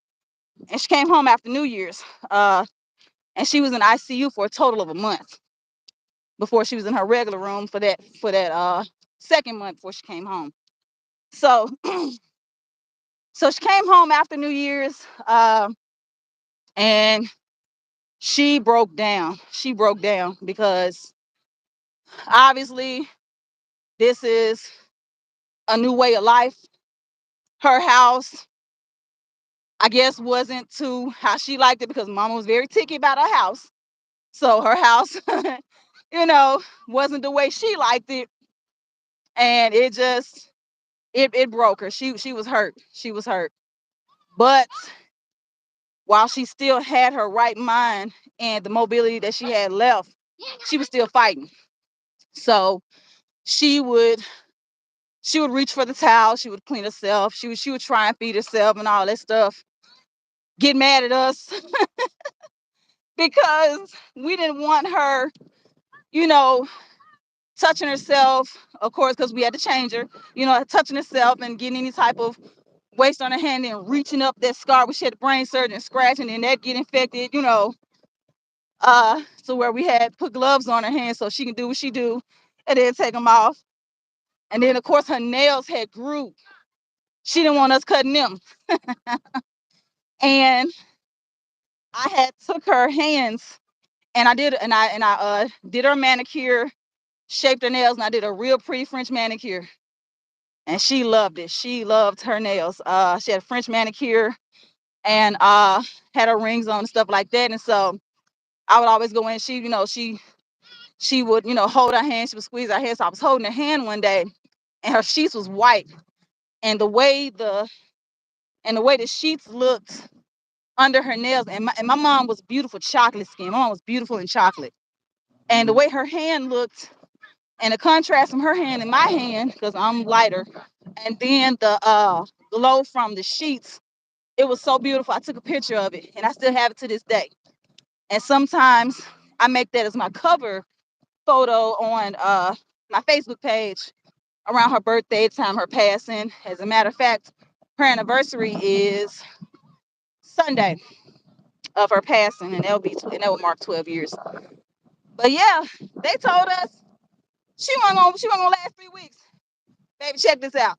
And she came home after New Year's. And she was in ICU for a total of a month before she was in her regular room for that second month before she came home. So so she came home after New Year's, and she broke down. She broke down because obviously this is a new way of life. Her house, I guess, wasn't to how she liked it because mama was very ticky about her house. So her house, wasn't the way she liked it. And it broke her. She was hurt. She was hurt. But while she still had her right mind and the mobility that she had left, she was still fighting. So she would reach for the towel, she would clean herself, she would try and feed herself and all that stuff, get mad at us because we didn't want her, you know, touching herself, of course, because we had to change her, touching herself and getting any type of waste on her hand and reaching up that scar where she had brain surgery and scratching and that get infected, so where we had put gloves on her hands so she can do what she do and then take them off. And then of course her nails had grew. She didn't want us cutting them. And I had took her hands and I did her manicure, shaped her nails, and I did a real pretty French manicure. And she loved it. She loved her nails. She had a French manicure and had her rings on and stuff like that. And so I would always go in. She would, hold her hand. She would squeeze her hand. So I was holding her hand one day, and her sheets was white, and the way the sheets looked under her nails, and my mom was beautiful chocolate skin. My mom was beautiful in chocolate, and the way her hand looked, and the contrast from her hand and my hand, because I'm lighter, and then the glow from the sheets, it was so beautiful. I took a picture of it, and I still have it to this day. And sometimes I make that as my cover photo on my Facebook page around her birthday time, her passing. As a matter of fact, her anniversary is Sunday of her passing, and that will mark 12 years. But yeah, they told us she wasn't gonna last 3 weeks. Baby, check this out.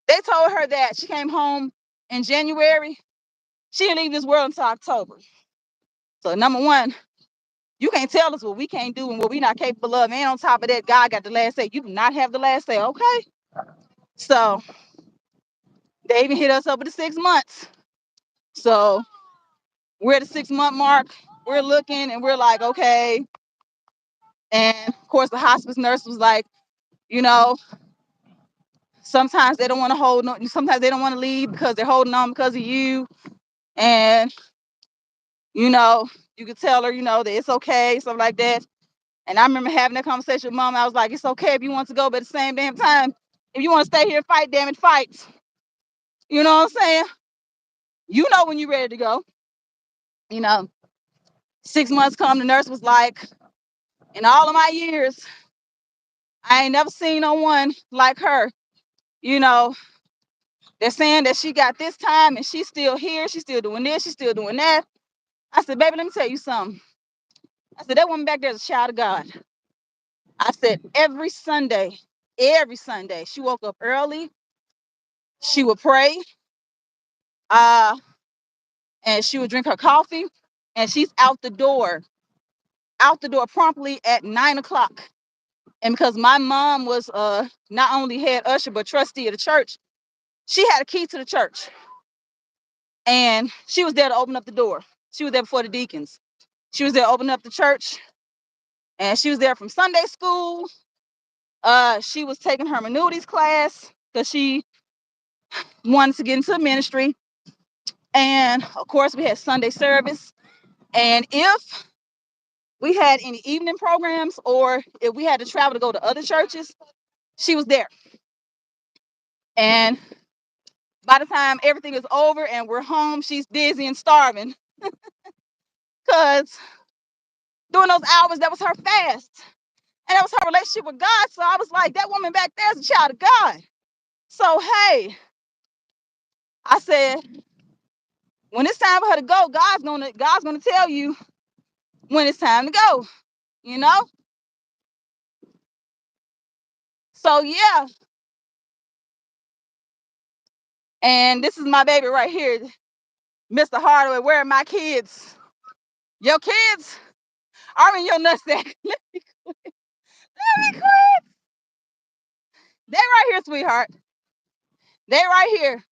They told her that she came home in January. She didn't leave this world until October. So number one, you can't tell us what we can't do and what we're not capable of. And on top of that, God got the last say. You do not have the last say, okay? So they even hit us up with the 6 months. So we're at the 6 month mark. We're looking and we're like, okay. And of course, the hospice nurse was like, you know, sometimes they don't want to hold on. Sometimes they don't want to leave because they're holding on because of you. And, you know, you could tell her, that it's okay, stuff like that. And I remember having that conversation with mom. I was like, it's okay if you want to go, but at the same damn time, if you want to stay here and fight, damn it, fight. You know what I'm saying? You know when you're ready to go. You know, 6 months come, the nurse was like, in all of my years, I ain't never seen no one like her. You know, they're saying that she got this time and she's still here. She's still doing this. She's still doing that. I said, baby, let me tell you something. I said, that woman back there is a child of God. I said, every Sunday, she woke up early. She would pray. And she would drink her coffee. And she's out the door promptly at 9 o'clock. And because my mom was not only head usher, but trustee of the church, she had a key to the church. And she was there to open up the door. She was there before the deacons. She was there to open up the church. And she was there from Sunday school. She was taking hermeneutics class because she wanted to get into ministry. And of course, we had Sunday service. And if we had any evening programs or if we had to travel to go to other churches, she was there. And by the time everything is over and we're home, she's dizzy and starving. Because during those hours, that was her fast. And that was her relationship with God. So I was like, that woman back there is a child of God. So, hey, I said, when it's time for her to go, God's gonna tell you when it's time to go, you know? So yeah. And this is my baby right here, Mr. Hardaway. Where are my kids? Your kids are in your nutsack. Let me quit. They right here, sweetheart. They right here.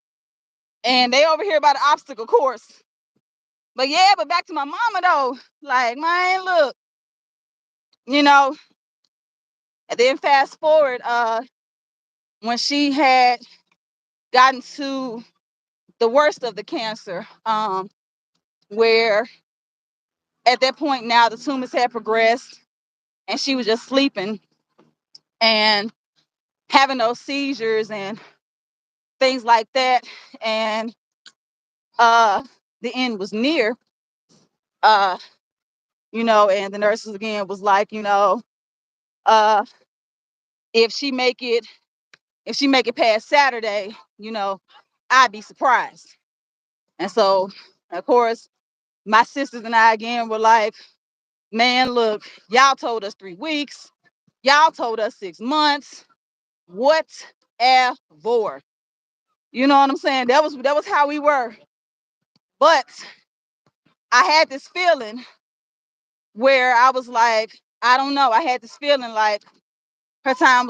And they over here by the obstacle course. But yeah, but back to my mama though. Like, man, look, you know, and then fast forward, when she had gotten to the worst of the cancer, where at that point now the tumors had progressed and she was just sleeping and having those seizures and things like that. And the end was near. Uh, and the nurses again was like, uh, if she make it past Saturday, I'd be surprised. And so, of course, my sisters and I again were like, man, look, y'all told us 3 weeks. Y'all told us 6 months. Whatever. You know what I'm saying? That was how we were. But I had this feeling where I was like, I don't know. I had this feeling like her time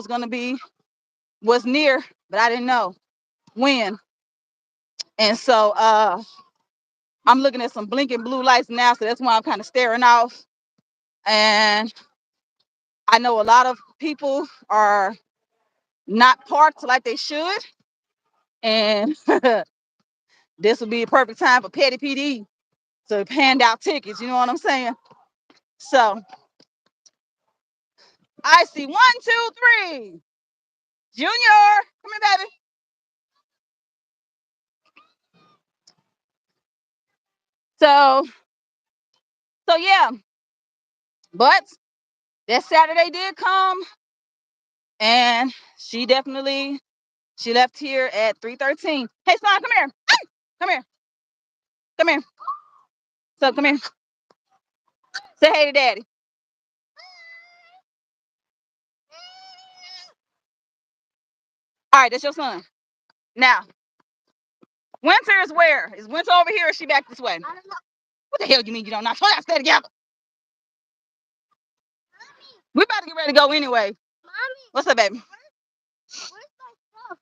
was near, but I didn't know when. And so I'm looking at some blinking blue lights now, so that's why I'm kind of staring off. And I know a lot of people are not parked like they should. And this will be a perfect time for Petty PD to hand out tickets. You know what I'm saying? So I see 1, 2, 3. Junior, come here, baby. So yeah, but that Saturday did come, and she left here at 3:13. Hey, son, come here. Come here. Come here. So come here. Say hey to daddy. All right, that's your son. Now, Winter is where? Is Winter over here or is she back this way? I don't know. What the hell you mean you don't know? So y'all stay together. We about to get ready to go anyway. Mommy. What's up, baby? Where's my stuff?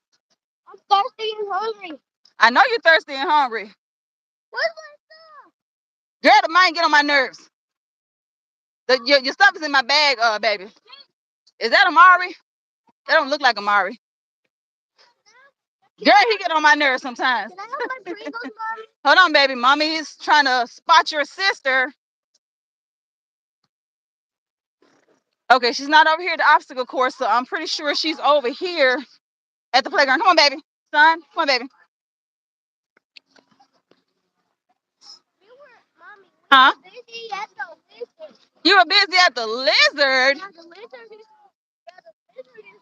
I'm thirsty and hungry. I know you're thirsty and hungry. Where's my stuff? Girl, the mind get on my nerves. Your stuff is in my bag, baby. Is that Amari? That don't look like Amari. Girl, he get on my nerves sometimes. Can I have my Pringles, Mommy? Hold on, baby. Mommy is trying to spot your sister. Okay, she's not over here at the obstacle course, so I'm pretty sure she's over here at the playground. Come on, baby. Son, come on, baby. Huh? Busy at the lizard. You were busy at the lizard? Yeah, the lizard is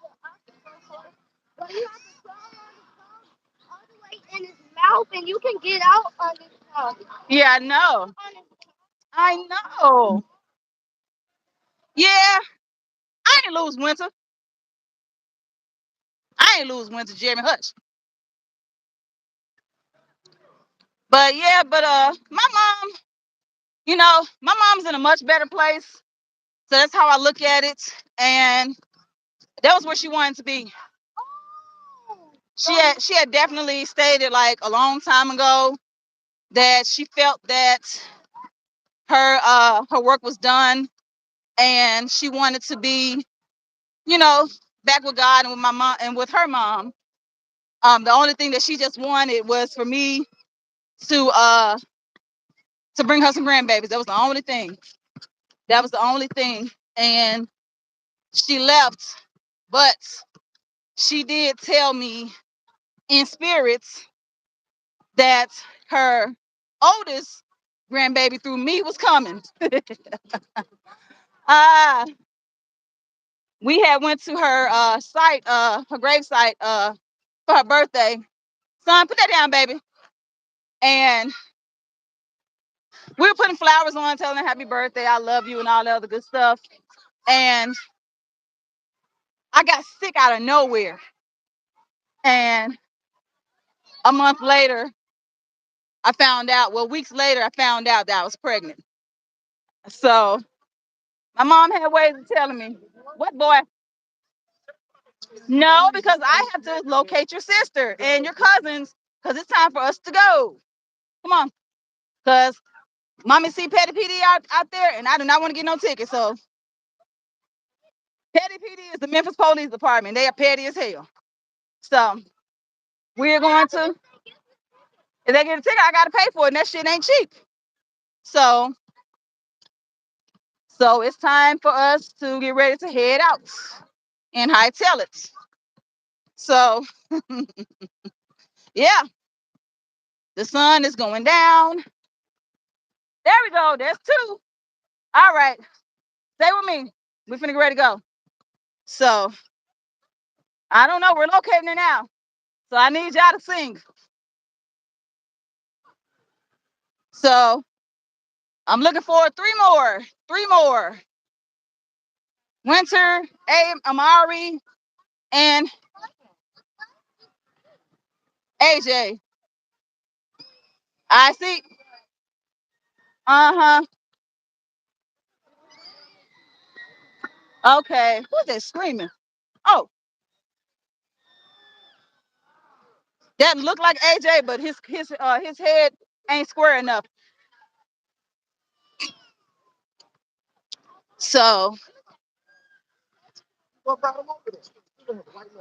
an obstacle course. But you have to crawl on the tongue all the way in his mouth, and you can get out on his tongue. Yeah, I know. I know. Yeah, I ain't lose Winter. I ain't lose Winter, Jeremy Hutch. But yeah, my mom, my mom's in a much better place. So that's how I look at it. And that was where she wanted to be. She had definitely stated like a long time ago that she felt that her work was done and she wanted to be, back with God and with my mom and with her mom. The only thing that she just wanted was for me to bring her some grandbabies. That was the only thing. That was the only thing. And she left, but she did tell me in spirits that her oldest grandbaby through me was coming. uh we had went to her site, her grave site, for her birthday. Son, put that down, baby. And we were putting flowers on, telling her happy birthday, I love you, and all the other good stuff. And I got sick out of nowhere. And a month later, weeks later, I found out that I was pregnant. So my mom had ways of telling me, what, boy? No, because I have to locate your sister and your cousins because it's time for us to go. Come on. Because mommy see Petty PD out there and I do not want to get no ticket. So Petty PD is the Memphis Police Department. They are petty as hell. So we're going to, if they get a ticket, I got to pay for it and that shit ain't cheap. So it's time for us to get ready to head out and hightail it. So yeah, the sun is going down. There we go. There's 2. All right. Stay with me. We're finna get ready to go. So I don't know. We're locating it now. So I need y'all to sing. So I'm looking for 3 more. 3 more. Winter, Amari, and AJ. I see. Uh-huh. Okay. Who's that screaming? Oh, that looked like AJ, but his head ain't square enough. So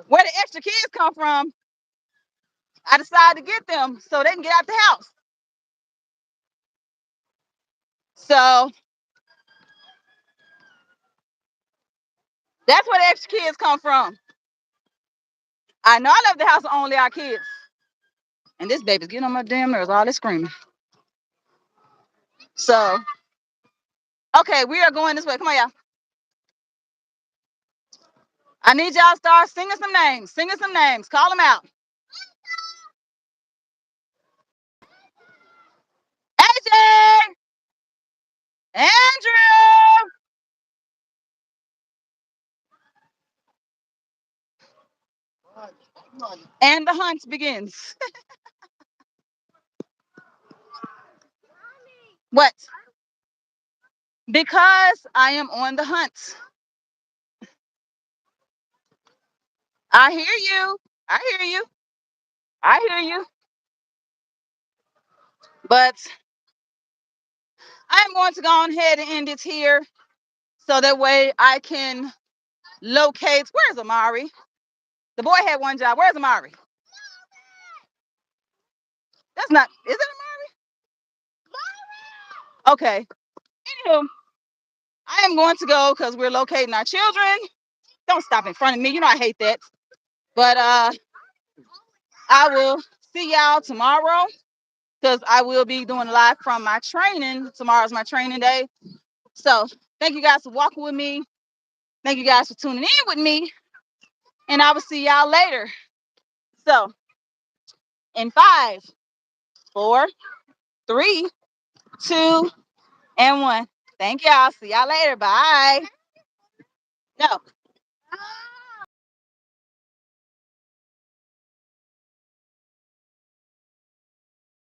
where the extra kids come from, I decided to get them so they can get out the house. So that's where the extra kids come from. I know I left the house with only our kids. And this baby's getting on my damn nerves, all this screaming. So, okay, we are going this way. Come on, y'all. I need y'all to start singing some names. Singing some names. Call them out. AJ! Andrew! And the hunt begins. What? Because I am on the hunt. I hear you. I hear you. I hear you. But I'm going to go on ahead and end it here so that way I can locate. Where's Amari? The boy had one job. Where's Amari? That's not, is it Amari? Okay. Anywho, I am going to go because we're locating our children. Don't stop in front of me. You know I hate that. But I will see y'all tomorrow because I will be doing live from my training. Tomorrow's my training day. So thank you guys for walking with me. Thank you guys for tuning in with me. And I will see y'all later. So in 5, 4, 3, 2, and 1. Thank y'all. See y'all later. Bye. No.